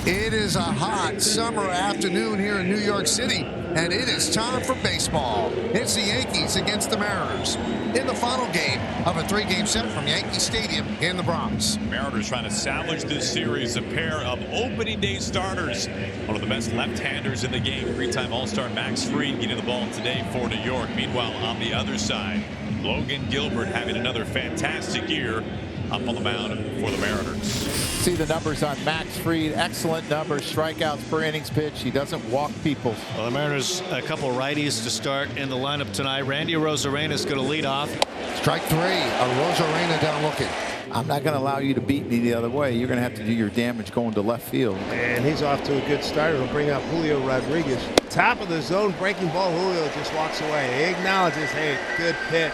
It is a hot summer afternoon here in New York City, and it is time for baseball. It's the Yankees against the Mariners in the final game of a 3-game set from Yankee Stadium in the Bronx. Mariners trying to salvage this series. A pair of opening day starters. One of the best left-handers in the game. 3-time All-Star Max Fried getting the ball today for New York. Meanwhile, on the other side, Logan Gilbert having another fantastic year up on the mound for the Mariners. See the numbers on Max Fried. Excellent numbers. Strikeouts per innings pitch. He doesn't walk people. Well, the Mariners, a couple righties to start in the lineup tonight. Randy Arozarena is going to lead off. Strike 3. Arozarena down looking. I'm not going to allow you to beat me the other way. You're going to have to do your damage going to left field. And he's off to a good start. He'll bring up Julio Rodriguez. Top of the zone, breaking ball. Julio just walks away. He acknowledges, hey, good pitch.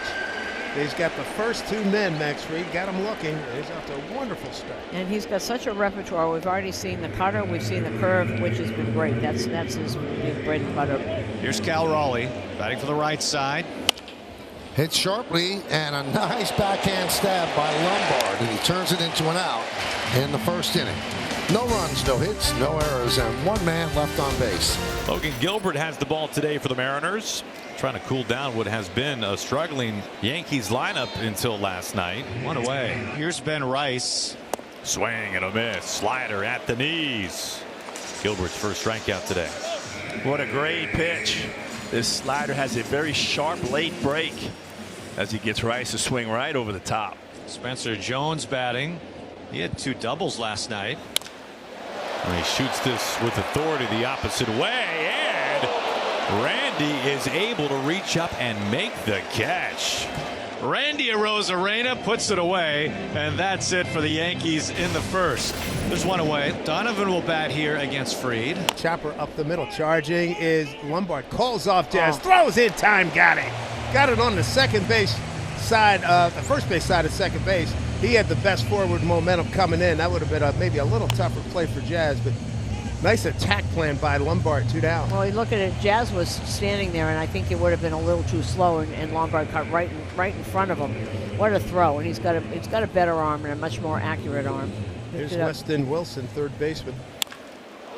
He's got the first 2 men, Max Fried. Got him looking. He's off to a wonderful start. And he's got such a repertoire. We've already seen the cutter. We've seen the curve, which has been great. That's his bread and butter. Here's Cal Raleigh batting for the right side. Hit sharply, and a nice backhand stab by Lombard, and he turns it into an out in the first inning. No runs, no hits, no errors, and 1 man left on base. Logan Gilbert has the ball today for the Mariners. Trying to cool down what has been a struggling Yankees lineup until last night. 1 away. Here's Ben Rice. Swing and a miss. Slider at the knees. Gilbert's first strikeout today. What a great pitch. This slider has a very sharp late break as he gets Rice to swing right over the top. Spencer Jones batting. He had 2 doubles last night. And he shoots this with authority the opposite way, and Randy is able to reach up and make the catch. Randy Arozarena puts it away, and that's it for the Yankees in the first. There's 1 away. Donovan will bat here against Fried. Chopper up the middle. Charging is Lombard. Calls off Jazz. Throws in time. Got it. Got it on the second base side, the first base side of second base. He had the best forward momentum coming in. That would have been maybe a little tougher play for Jazz, but nice attack plan by Lombard. 2 down. Well, you look at it. Jazz was standing there, and I think it would have been a little too slow, and Lombard cut right in front of him. What a throw! And he's got a better arm and a much more accurate arm. Here's Weston Wilson, third baseman.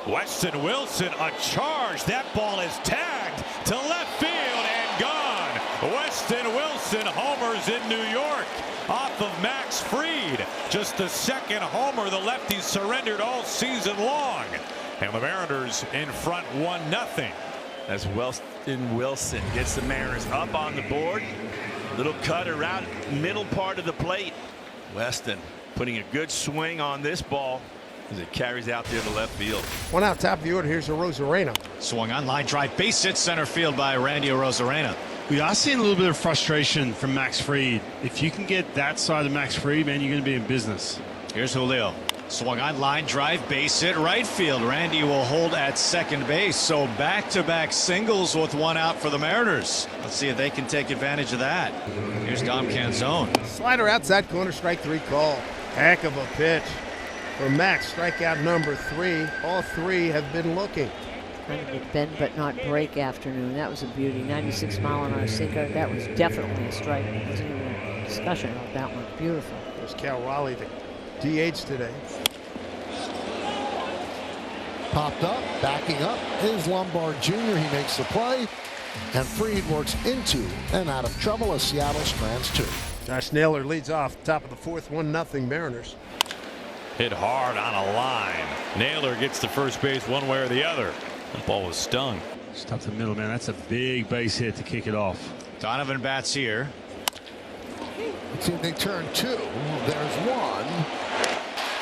Weston Wilson, a charge. That ball is tagged to left field and gone. Weston Wilson homers in New York off of Max Fried. Just the second homer the lefty surrendered all season long. And the Mariners in front 1-0. As Weston Wilson gets the Mariners up on the board. Little cut around middle part of the plate. Weston putting a good swing on this ball as it carries out there to left field. 1 out, top of the order. Here's Arozarena. Swung on, line drive, base hit center field by Randy Arozarena. We are seeing a little bit of frustration from Max Fried. If you can get that side of Max Fried, man, you're going to be in business. Here's Julio. Swung on, line drive, base hit right field. Randy will hold at second base. So back-to-back singles with 1 out for the Mariners. Let's see if they can take advantage of that. Here's Dom Canzone. Slider outside corner, strike 3 call. Heck of a pitch for Max. Strikeout number 3. All 3 have been looking. Kind of a bend but not break afternoon. That was a beauty. 96-mile-an-hour sinker. That was definitely a strike. There's no discussion about that one. Beautiful. There's Cal Raleigh, the DH today. Popped up, backing up is Lombard Jr. He makes the play, and Fried works into and out of trouble as Seattle strands 2. Josh Naylor leads off, top of the 4th, 1-0 Mariners. Hit hard on a line. Naylor gets to first base one way or the other. The ball was stung. Stop the middle, man. That's a big base hit to kick it off. Donovan bats here. Let's see if they turn 2. There's 1.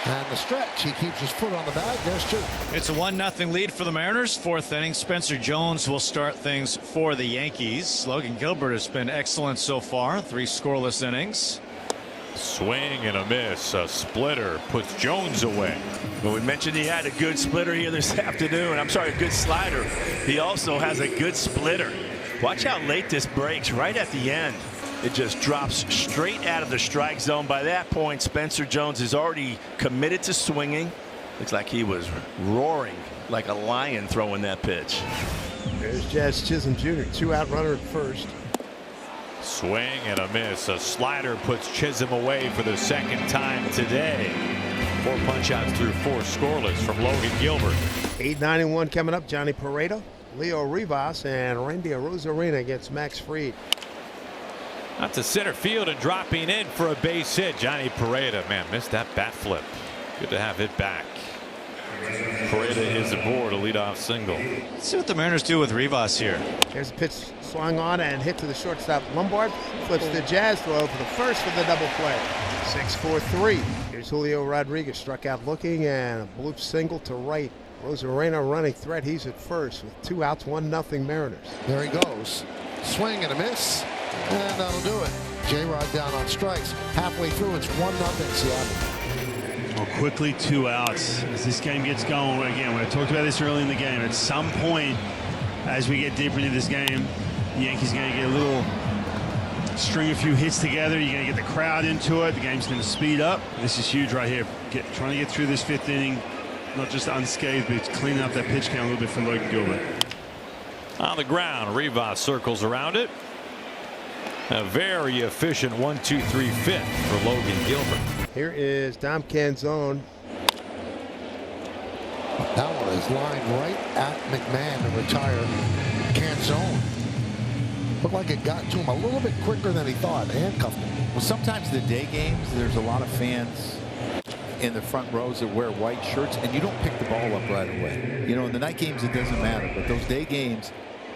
And the stretch. He keeps his foot on the bag. There's 2. It's a 1-0 lead for the Mariners. 4th inning. Spencer Jones will start things for the Yankees. Logan Gilbert has been excellent so far. 3 scoreless innings. Swing and a miss. A splitter puts Jones away. Well, we mentioned he had a good splitter here this afternoon. I'm sorry, a good slider. He also has a good splitter. Watch how late this breaks right at the end. It just drops straight out of the strike zone. By that point, Spencer Jones is already committed to swinging. Looks like he was roaring like a lion throwing that pitch. There's Jazz Chisholm Jr., 2-out runner at first. Swing and a miss. A slider puts Chisholm away for the second time today. 4 punch-outs through 4 scoreless from Logan Gilbert. 8:91 coming up. Johnny Pareda, Leo Rivas, and Randy Arozarena against Max Fried. Out to center field and dropping in for a base hit. Johnny Pareda, man, missed that bat flip. Good to have it back. Pareda is aboard a leadoff single. Let's see what the Mariners do with Rivas here. There's a pitch swung on and hit to the shortstop. Lombard flips the jazz throw for the first for the double play. 6-4-3. Here's Julio Rodriguez, struck out looking, and a bloop single to right. Rosarena running threat. He's at first with 2 outs, 1-0 Mariners. There he goes. Swing and a miss, and that'll do it. J-Rod down on strikes. Halfway through, it's 1-0 Seattle. Well, quickly 2 outs as this game gets going. Again, we talked about this early in the game. At some point, as we get deeper into this game, the Yankees are going to get a little string a few hits together. You're going to get the crowd into it. The game's going to speed up. This is huge right here. Trying to get through this 5th inning, not just unscathed, but cleaning up that pitch count a little bit for Logan Gilbert. On the ground, Rivas circles around it. A very efficient 1-2-3 fifth for Logan Gilbert. Here is Dom Canzone. That one is lined right at McMahon to retire Canzone. Looked like it got to him a little bit quicker than he thought. Handcuffed him. Well, sometimes the day games, there's a lot of fans in the front rows that wear white shirts, and you don't pick the ball up right away. You know, in the night games, it doesn't matter. But those day games,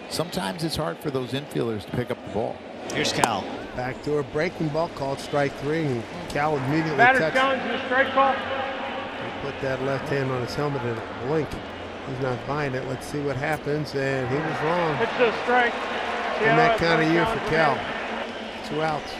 sometimes it's hard for those infielders to pick up the ball. Here's Cal. Backdoor breaking ball called strike 3, and Cal immediately Batter challenging the strike call. He put that left hand on his helmet in a blink. He's not buying it. Let's see what happens, and he was wrong. It's a strike. In that kind of year for Cal. 2 outs.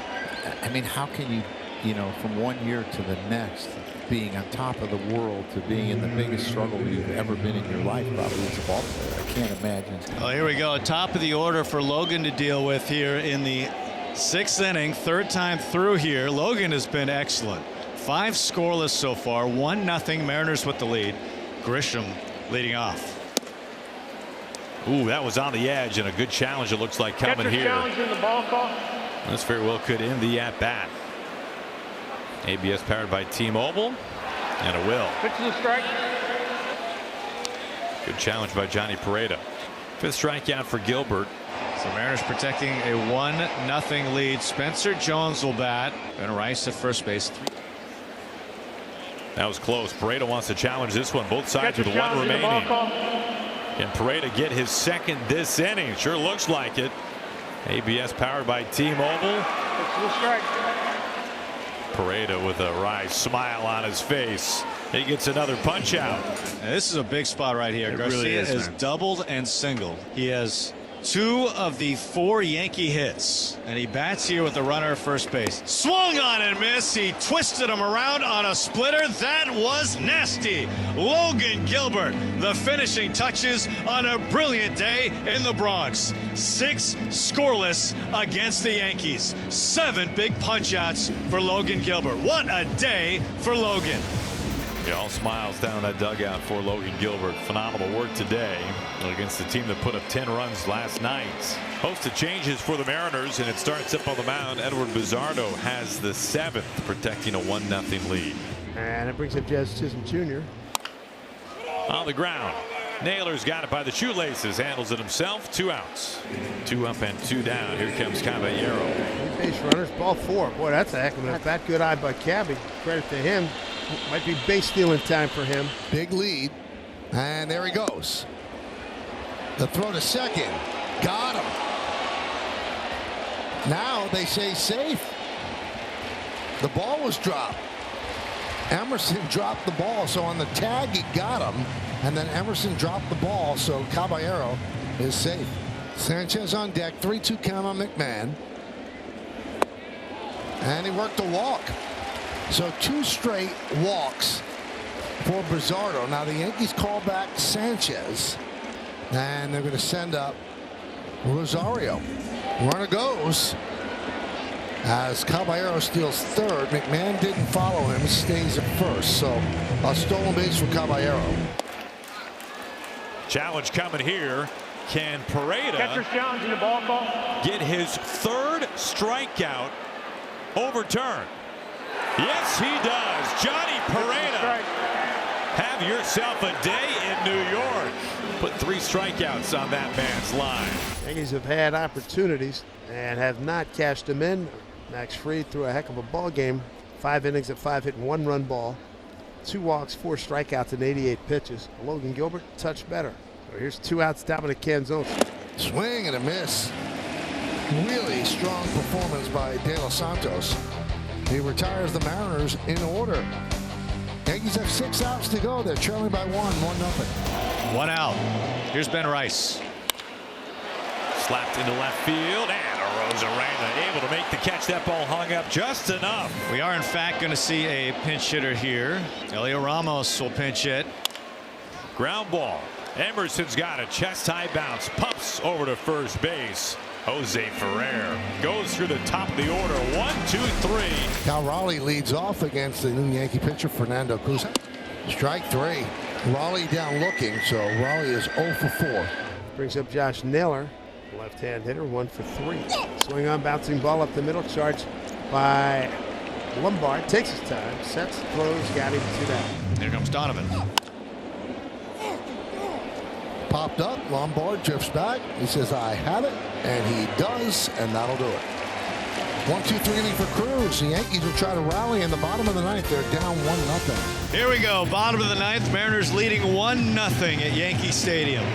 I mean, how can you, you know, from one year to the next, being on top of the world to being in the biggest struggle you've ever been in your life, probably as a ball player? I can't imagine. Oh, here we go. Top of the order for Logan to deal with here in the 6th inning. 3rd time through here. Logan has been excellent. 5 scoreless so far. 1-0 Mariners with the lead. Grisham leading off. Ooh, that was on the edge, and a good challenge it looks like coming Catcher here. challenging the ball call. This very well could end the at-bat. ABS powered by T-Mobile, and it will. Pitch is a strike. Good challenge by Johnny Pareda. 5th strikeout for Gilbert. So Mariners protecting a 1-0 lead. Spencer Jones will bat. And Rice at first base. That was close. Pareda wants to challenge this one. Both sides Catcher with 1 challenging the ball remaining. call. Can Pareda get his 2nd this inning? Sure looks like it. ABS powered by T-Mobile. Pitch is a strike. Pareda with a wry smile on his face. He gets another punch out. And this is a big spot right here. It Garcia really is, has man. doubled and singled. He has 2 of the 4 Yankee hits, and he bats here with the runner at first base. Swung on and missed. He twisted him around on a splitter. That was nasty. Logan Gilbert, the finishing touches on a brilliant day in the Bronx. 6 scoreless against the Yankees. 7 big punch outs for Logan Gilbert. What a day for Logan. Yeah, all smiles down in that dugout for Logan Gilbert. Phenomenal work today against the team that put up 10 runs last night. Host of changes for the Mariners, and it starts up on the mound. Edward Bizardo has the 7th, protecting a 1-0 lead. And it brings up Jazz Chisholm Jr. On the ground, Naylor's got it by the shoelaces, handles it himself. 2 outs. 2 up and 2 down. Here comes Caballero. 3 base runners, ball 4. Boy, that's a heck of a bat. Good eye by Cabby. Credit to him. Might be base stealing time for him. Big lead. And there he goes. The throw to second. Got him. Now they say safe. The ball was dropped. Emerson dropped the ball, so on the tag he got him, and then Emerson dropped the ball, so Caballero is safe. Sanchez on deck, 3-2 count on McMahon. And he worked a walk. So 2 straight walks for Bizardo. Now the Yankees call back Sanchez, and they're going to send up Rosario. Runner goes as Caballero steals 3rd. McMahon didn't follow him, stays at 1st. So a stolen base for Caballero. Challenge coming here. Can Pareda Catcher's challenging the ball call. get his 3rd strikeout overturned? Yes, he does. Johnny Pereda. Have yourself a day in New York. Put 3 strikeouts on that man's line. Yankees have had opportunities and have not cashed them in. Max Fried threw a heck of a ball game. 5 innings at 5 hit and 1 run ball. 2 walks, 4 strikeouts in 88 pitches. Logan Gilbert touched better. So here's 2 outs, Dominic Canzone. Swing and a miss. Really strong performance by De Los Santos. He retires the Mariners in order. Yankees have 6 outs to go. They're trailing by 1-0. 1 out. Here's Ben Rice. Slapped into left field, and Arozarena able to make the catch. That ball hung up just enough. We are in fact going to see a pinch hitter here. Elio Ramos will pinch hit. Ground ball. Emerson's got a chest high bounce. Pumps over to first base. Jose Ferrer goes through the top of the order. 1, 2, 3. Cal Raleigh leads off against the new Yankee pitcher Fernando Cruz. Strike 3. Raleigh down looking, so Raleigh is 0 for 4. Brings up Josh Naylor, left-hand hitter, 1 for 3. Swing on, bouncing ball up the middle, charged by Lombard. Takes his time, sets, throws, got him to that. Here comes Donovan. Popped up, Lombard drifts back. He says, I have it, and he does, and that'll do it. 1, 2, 3 inning for Cruz. The Yankees will try to rally in the bottom of the 9th. They're down 1-0. Here we go, bottom of the 9th. Mariners leading 1-0 at Yankee Stadium.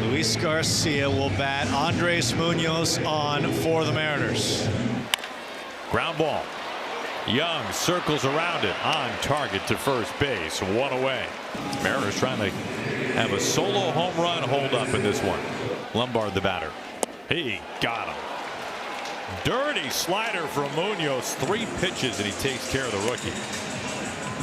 Luis Garcia will bat. Andres Munoz on for the Mariners. Ground ball. Young circles around it, on target to first base. 1 away. Mariners trying to have a solo home run hold up in this one. Lombard the batter. He got him. Dirty slider from Munoz. 3 pitches, and he takes care of the rookie.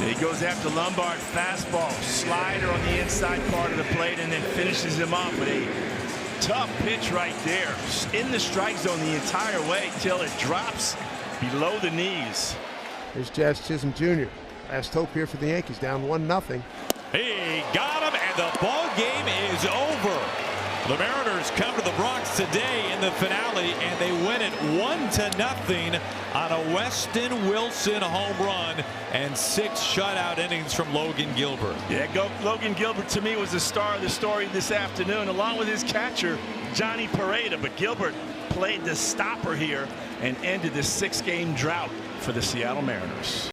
He goes after Lombard, fastball, slider on the inside part of the plate, and then finishes him off with a tough pitch right there. In the strike zone the entire way till it drops below the knees. Here's Jazz Chisholm Jr. Last hope here for the Yankees, down 1-0. He got him, and the ball game is over. The Mariners come to the Bronx today in the finale, and they win it 1-0 on a Weston Wilson home run and 6 shutout innings from Logan Gilbert. Yeah, Logan Gilbert to me was the star of the story this afternoon, along with his catcher Johnny Pereda. But Gilbert played the stopper here and ended the 6-game drought for the Seattle Mariners.